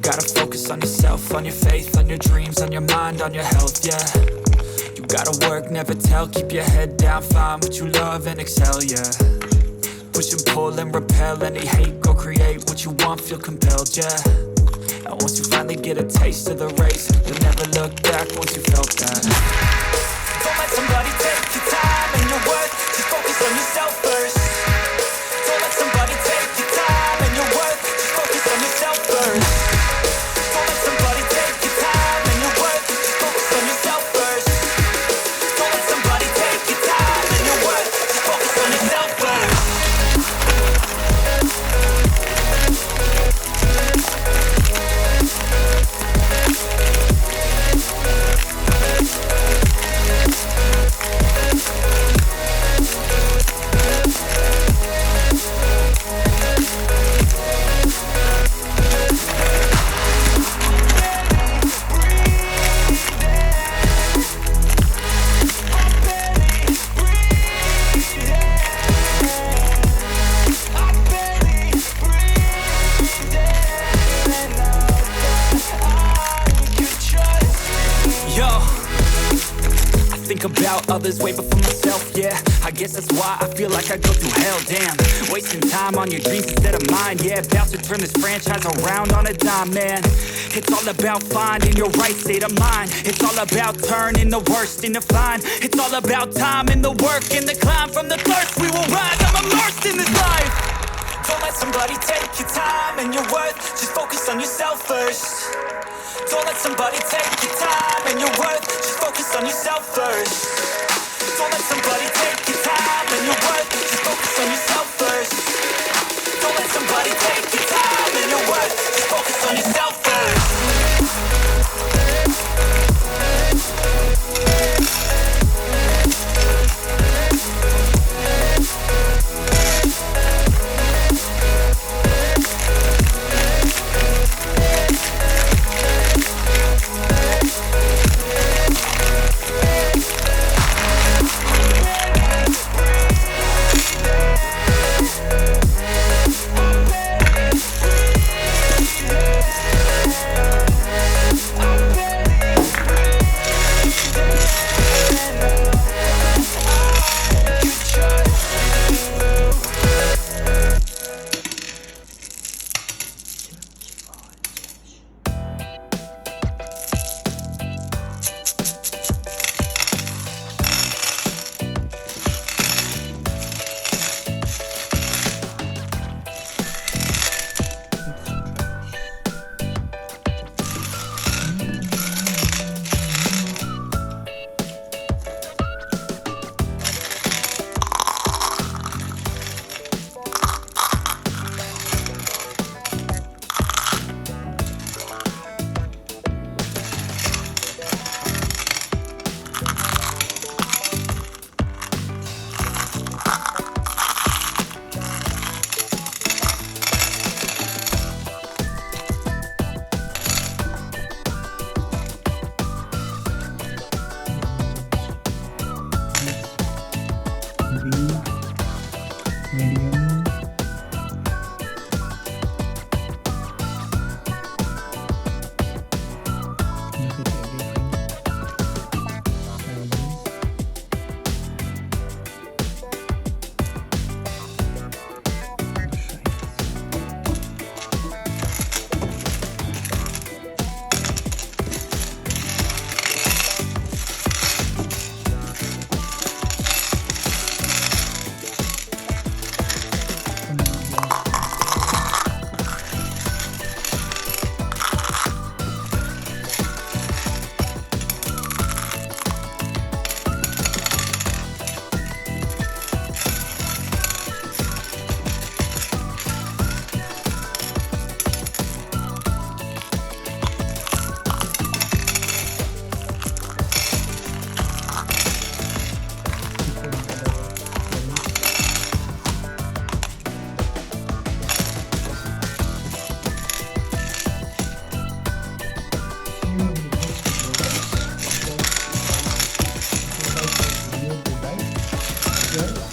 Gotta focus on yourself, on your faith, on your dreams, on your mind, on your health, yeah. You gotta work, never tell, keep your head down, find what you love and excel, yeah. Push and pull and repel any hate, go create what you want, feel compelled, yeah. And once you finally get a taste of the race, you'll never look back once you felt that. Don't let somebody take your time and your worth, just focus on yourself first. Don't let somebody take your time and your worth, just focus on yourself first. Don't let somebody take your time and your worth, just focus on yourself first. Don't let somebody take your time and your worth, just focus on yourself first. About others way before myself, yeah. I guess that's why I feel like I go through hell, damn. Wasting time on your dreams instead of mine, yeah. About to turn this franchise around on a dime, man. It's all about finding your right state of mind. It's all about turning the worst into fine. It's all about time and the work and the climb. From the thirst we will rise, I'm immersed in this life. Don't let somebody take your time and your worth, just focus on yourself first. Don't let somebody take your time and your worth, just focus on yourself first. Don't let somebody take your time and your worth, just focus on yourself first. Don't let somebody take your time and your worth, just focus on yourself first. Good.